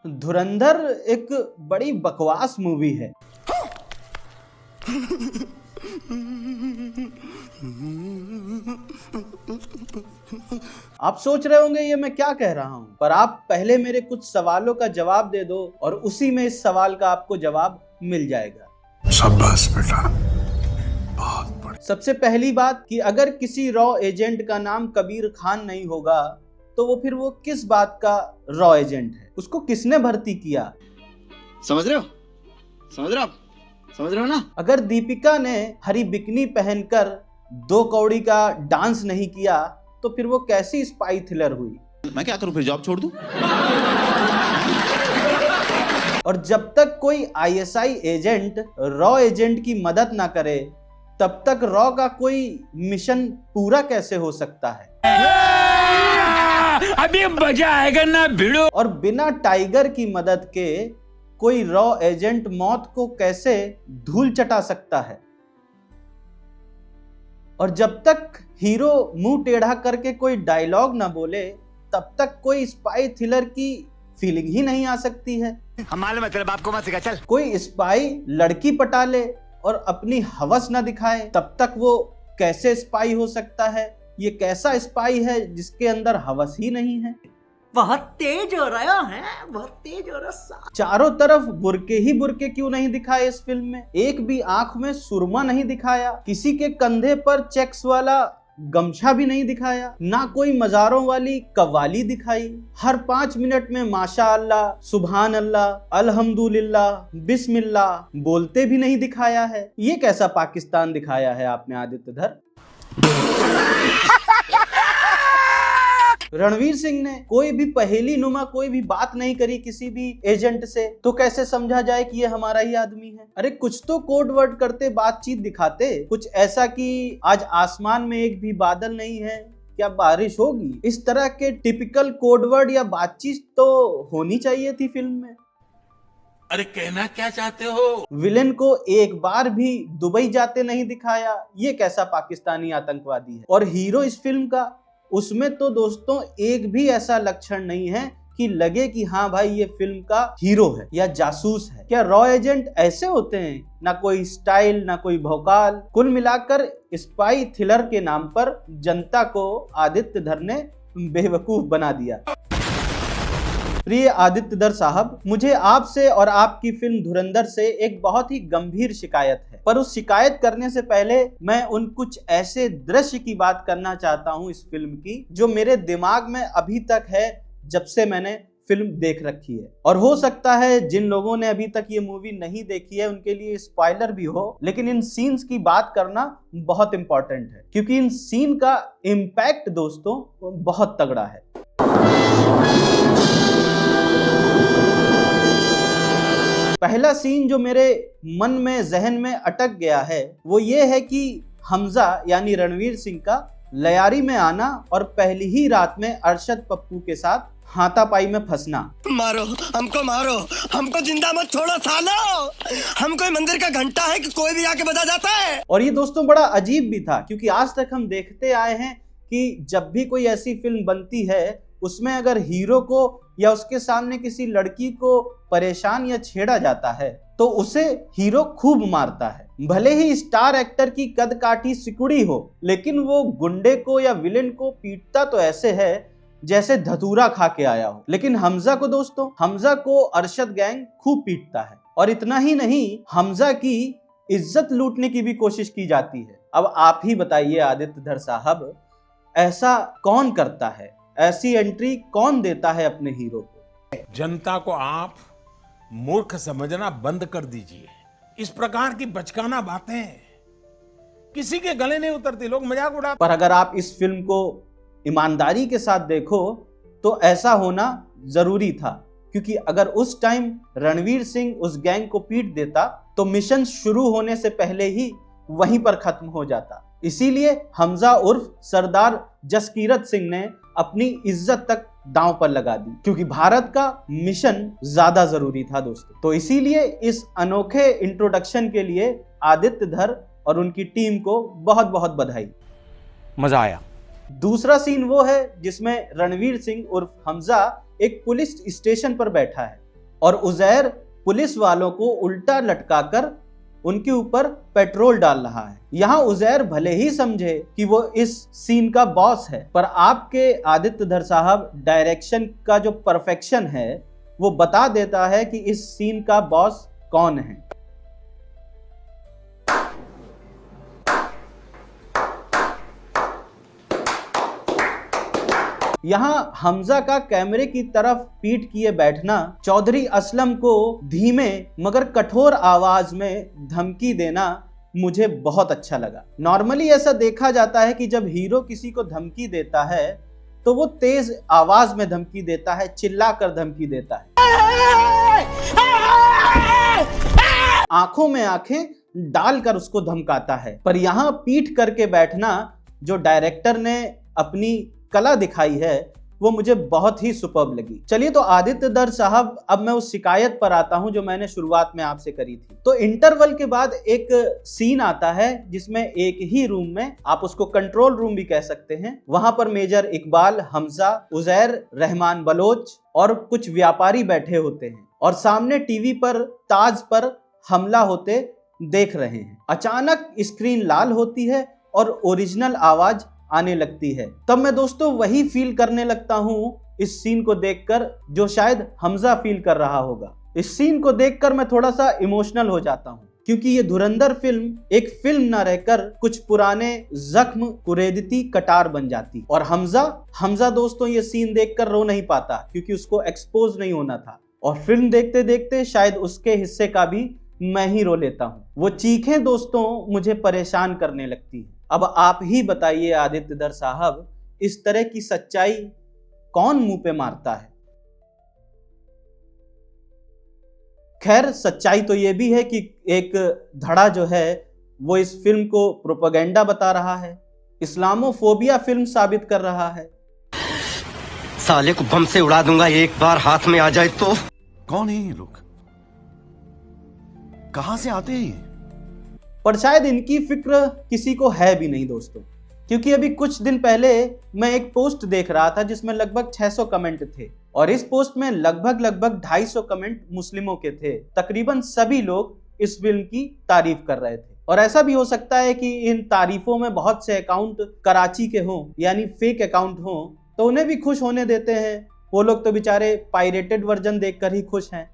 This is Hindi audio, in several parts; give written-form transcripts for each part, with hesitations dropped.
धुरंधर एक बड़ी बकवास मूवी है। आप सोच रहे होंगे ये मैं क्या कह रहा हूं, पर आप पहले मेरे कुछ सवालों का जवाब दे दो और उसी में इस सवाल का आपको जवाब मिल जाएगा। शाबाश बेटा, बहुत बढ़िया। सबसे पहली बात कि अगर किसी रॉ एजेंट का नाम कबीर खान नहीं होगा तो वो फिर वो किस बात का रॉ एजेंट है? उसको किसने भर्ती किया? समझ रहे हो? समझ रहे हो आप? समझ रहे हो ना? अगर दीपिका ने हरी बिकनी पहनकर 2 कौड़ी का डांस नहीं किया तो फिर वो कैसी स्पाई थ्रिलर हुई? मैं क्या करूं, फिर जॉब छोड़ दूं? और जब तक कोई आईएसआई एजेंट रॉ एजेंट की मदद ना करे तब तक रॉ का कोई मिशन पूरा कैसे हो सकता है? अभी मजा आएगा ना भिड़ो। और बिना टाइगर की मदद के कोई रॉ एजेंट मौत को कैसे धूल चटा सकता है? और जब तक हीरो मुंह टेढ़ा करके कोई डायलॉग ना बोले तब तक कोई स्पाई थ्रिलर की फीलिंग ही नहीं आ सकती है। हमारे मतलब आपको मत सिखा, चल। कोई स्पाई लड़की पटा ले और अपनी हवस ना दिखाए तब तक वो कैसे स्पाई हो सकता है? ये कैसा स्पाई है जिसके अंदर हवस ही नहीं है? बहुत तेज हो रहा है, बहुत तेज हो रहा। चारों तरफ बुरके ही बुरके क्यों नहीं दिखाए इस फिल्म में? एक भी आंख में सुरमा नहीं दिखाया, किसी के कंधे पर चेक्स वाला गमछा भी नहीं दिखाया, ना कोई मजारों वाली कव्वाली दिखाई। हर 5 मिनट में माशा अल्लाह, सुभान अल्लाह, अल्हम्दुलिल्लाह, बिस्मिल्लाह बोलते भी नहीं दिखाया है। ये कैसा पाकिस्तान दिखाया है आपने आदित्य धर? रणवीर सिंह ने कोई भी पहेली नुमा कोई भी बात नहीं करी किसी भी एजेंट से, तो कैसे समझा जाए कि ये हमारा ही आदमी है? अरे कुछ तो कोड वर्ड करते, बातचीत दिखाते, कुछ ऐसा कि आज आसमान में एक भी बादल नहीं है, क्या बारिश होगी? इस तरह के टिपिकल कोड वर्ड या बातचीत तो होनी चाहिए थी फिल्म में। अरे कहना क्या चाहते हो? विलेन को एक बार भी दुबई जाते नहीं दिखाया, ये कैसा पाकिस्तानी आतंकवादी है? और हीरो इस फिल्म का, उसमें तो दोस्तों एक भी ऐसा लक्षण नहीं है कि लगे कि हाँ भाई ये फिल्म का हीरो है या जासूस है। क्या रॉ एजेंट ऐसे होते हैं? ना कोई स्टाइल, ना कोई भौकाल। कुल मिलाकर स्पाई थ्रिलर के नाम पर जनता को आदित्य धर ने बेवकूफ बना दिया। प्रिय आदित्य धर साहब, मुझे आपसे और आपकी फिल्म धुरंधर से एक बहुत ही गंभीर शिकायत है, पर उस शिकायत करने से पहले मैं उन कुछ ऐसे दृश्य की बात करना चाहता हूं इस फिल्म की जो मेरे दिमाग में अभी तक है जब से मैंने फिल्म देख रखी है। और हो सकता है जिन लोगों ने अभी तक ये मूवी नहीं देखी है उनके लिए स्पॉइलर भी हो, लेकिन इन सीन्स की बात करना बहुत इंपॉर्टेंट है क्योंकि इन सीन का इम्पैक्ट दोस्तों बहुत तगड़ा है। पहला सीन जो मेरे मन में, जहन में अटक गया है वो ये है कि हमजा यानी रणवीर सिंह का लयारी में आना और पहली ही रात में अरशद पप्पू के साथ हाथापाई में फंसना। मारो हमको जिंदा मत छोड़ो सालो, हम कोई मंदिर का घंटा है कि कोई भी आके बजा जाता है। और ये दोस्तों बड़ा अजीब भी था क्योंकि आज तक हम देखते आए हैं कि जब भी कोई ऐसी फिल्म बनती है उसमें अगर हीरो को या उसके सामने किसी लड़की को परेशान या छेड़ा जाता है तो उसे हीरो खूब मारता है। भले ही स्टार एक्टर की कद काठी सिकुड़ी हो, लेकिन वो गुंडे को या विलेन को पीटता तो ऐसे है जैसे धतूरा खा के आया हो। लेकिन हमजा को दोस्तों, हमजा को अरशद गैंग खूब पीटता है और इतना ही नहीं, हमजा की इज्जत लूटने की भी कोशिश की जाती है। अब आप ही बताइए आदित्य धर साहब, ऐसा कौन करता है? ऐसी एंट्री कौन देता है अपने हीरो को? जनता को आप मूर्ख समझना बंद कर दीजिए। इस प्रकार की बचकाना बातें किसी के गले नहीं उतरती, लोग मजाक उड़ाते। पर अगर आप इस फिल्म को ईमानदारी के साथ देखो तो ऐसा होना जरूरी था, क्योंकि अगर उस टाइम रणवीर सिंह उस गैंग को पीट देता तो मिशन शुरू होने से पहले ही वहीं पर खत्म हो जाता। इसीलिए हमजा उर्फ सरदार जसकीरत सिंह ने अपनी इज्जत तक दांव पर लगा दी, क्योंकि भारत का मिशन ज्यादा जरूरी था दोस्तों। तो इसीलिए इस अनोखे इंट्रोडक्शन के लिए आदित्य धर और उनकी टीम को बहुत बहुत बधाई। मजा आया। दूसरा सीन वो है जिसमें रणवीर सिंह उर्फ हमजा एक पुलिस स्टेशन पर बैठा है और उजैर पुलिस वालों को उल्टा लटकाकर उनके ऊपर पेट्रोल डाल रहा है। यहाँ उजैर भले ही समझे कि वो इस सीन का बॉस है, पर आपके आदित्य धर साहब डायरेक्शन का जो परफेक्शन है वो बता देता है कि इस सीन का बॉस कौन है। यहाँ हमजा का कैमरे की तरफ पीठ किए बैठना, चौधरी असलम को धीमे मगर कठोर आवाज में धमकी देना मुझे बहुत अच्छा लगा। नॉर्मली ऐसा देखा जाता है कि जब हीरो किसी को धमकी देता है तो वो तेज आवाज में धमकी देता है, चिल्लाकर धमकी देता है, आंखों में आंखें डालकर उसको धमकाता है। पर यहाँ पीठ करके बैठना जो डायरेक्टर ने अपनी कला दिखाई है वो मुझे बहुत ही सुपर्ब लगी। चलिए तो आदित्य धर साहब, अब मैं उस शिकायत पर आता हूं जो मैंने शुरुआत में आपसे करी थी। तो इंटरवल के बाद एक सीन आता है जिसमें एक ही रूम में, आप उसको कंट्रोल रूम भी कह सकते हैं, वहां पर मेजर इकबाल, हमजा, उजैर, रहमान बलोच और कुछ व्यापारी बैठे होते हैं और सामने टीवी पर ताज पर हमला होते देख रहे हैं। अचानक स्क्रीन लाल होती है और ओरिजिनल आवाज आने लगती है। तब मैं दोस्तों वही फील करने लगता हूं इस सीन को देखकर जो शायद हमजा फील कर रहा होगा। इस सीन को देखकर मैं थोड़ा सा इमोशनल हो जाता हूं, क्योंकि ये धुरंधर फिल्म एक फिल्म ना रहकर कुछ पुराने जख्म कुरेदती कटार बन जाती। और हमजा दोस्तों ये सीन देखकर रो नहीं पाता क्योंकि उसको एक्सपोज नहीं होना था, और फिल्म देखते देखते शायद उसके हिस्से का भी मैं ही रो लेता हूं। वो चीखें दोस्तों मुझे परेशान करने लगती है। अब आप ही बताइए आदित्य धर साहब, इस तरह की सच्चाई कौन मुंह पे मारता है? खैर, सच्चाई तो ये भी है कि एक धड़ा जो है वो इस फिल्म को प्रोपेगेंडा बता रहा है, इस्लामोफोबिया फिल्म साबित कर रहा है। साले को बम से उड़ा दूंगा एक बार हाथ में आ जाए तो। कौन है ये लोग? कहां से आते हैं? पर शायद इनकी फिक्र किसी को है भी नहीं दोस्तों, क्योंकि अभी कुछ दिन पहले मैं एक पोस्ट देख रहा था जिसमें लगभग 600 कमेंट थे और इस पोस्ट में लगभग 250 कमेंट मुस्लिमों के थे। तकरीबन सभी लोग इस फिल्म की तारीफ कर रहे थे, और ऐसा भी हो सकता है कि इन तारीफों में बहुत से अकाउंट कराची के हों, यानी फेक अकाउंट हों, तो उन्हें भी खुश होने देते हैं। वो लोग तो बेचारे पायरेटेड वर्जन देखकर ही खुश हैं।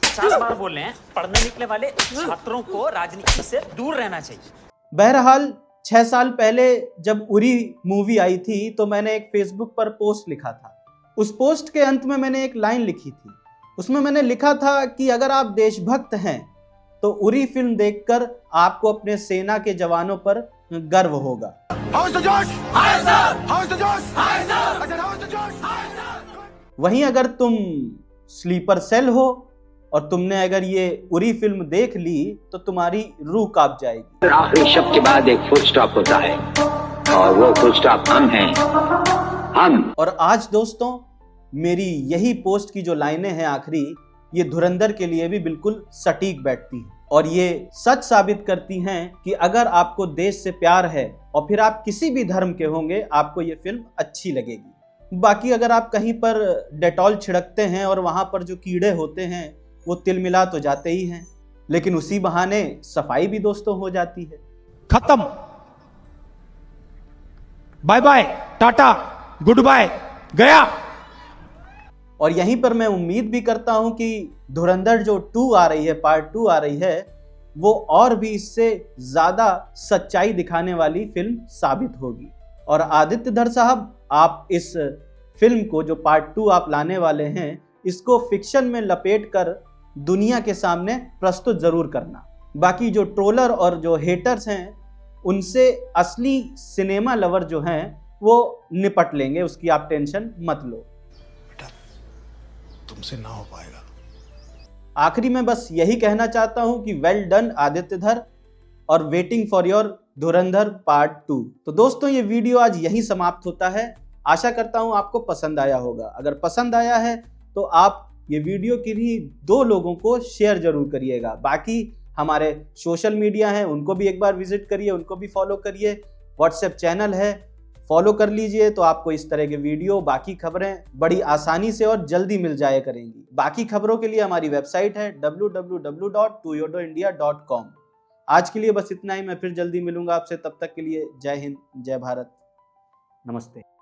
50 बार बोल रहे हैं, पढ़ने निकले वाले छात्रों को राजनीति से दूर रहना चाहिए। बहरहाल 6 साल पहले जब उरी मूवी आई थी तो मैंने एक फेसबुक पर पोस्ट लिखा था। उस पोस्ट के अंत में मैंने एक लाइन लिखी थी, उसमें मैंने लिखा था कि अगर आप देशभक्त हैं तो उरी फिल्म देखकर आपको अपने सेना के जवानों पर गर्व होगा। वहीं अगर तुम स्लीपर सेल हो और तुमने अगर ये उरी फिल्म देख ली तो तुम्हारी रूह कांप जाएगी। आखिरी शब्द के बाद एक फुल स्टॉप होता है और वो फुल स्टॉप हम हैं, हम। और आज दोस्तों मेरी यही पोस्ट की जो लाइनें हैं आखिरी, ये धुरंधर के लिए भी बिल्कुल सटीक बैठती हैं और ये सच साबित करती हैं कि अगर आपको देश से प्यार है और फिर आप किसी भी धर्म के होंगे, आपको ये फिल्म अच्छी लगेगी। बाकी अगर आप कहीं पर डेटॉल छिड़कते हैं और वहां पर जो कीड़े होते हैं वो तिलमिला तो जाते ही हैं, लेकिन उसी बहाने सफाई भी दोस्तों हो जाती है। खत्म, bye bye, tata, good bye, गया। और यहीं पर मैं उम्मीद भी करता हूं कि धुरंधर जो 2 आ रही है, पार्ट 2 आ रही है, वो और भी इससे ज्यादा सच्चाई दिखाने वाली फिल्म साबित होगी। और आदित्य धर साहब, आप इस फिल्म को जो पार्ट 2 आप लाने वाले हैं, इसको फिक्शन में लपेटकर दुनिया के सामने प्रस्तुत जरूर करना। बाकी जो ट्रोलर और जो हेटर्स हैं उनसे असली सिनेमा लवर जो हैं वो निपट लेंगे, उसकी आप टेंशन मत लो। तुमसे ना हो पाएगा। आखिरी में बस यही कहना चाहता हूं कि वेल डन आदित्य धर और waiting for your Dhurandhar part 2। तो दोस्तों ये वीडियो आज यही समाप्त होता है। आशा करता हूं आपको पसंद आया होगा। अगर पसंद आया है तो आप ये वीडियो किन्हीं 2 लोगों को शेयर जरूर करिएगा। बाकी हमारे सोशल मीडिया हैं, उनको भी एक बार विजिट करिए, उनको भी फॉलो करिए। व्हाट्सएप चैनल है, फॉलो कर लीजिए तो आपको इस तरह के वीडियो, बाकी खबरें बड़ी आसानी से और जल्दी मिल जाया करेंगी। बाकी खबरों के लिए हमारी वेबसाइट है www.toyodoindia.com। आज के लिए बस इतना ही। मैं फिर जल्दी मिलूंगा आपसे, तब तक के लिए जय हिंद, जय भारत, नमस्ते।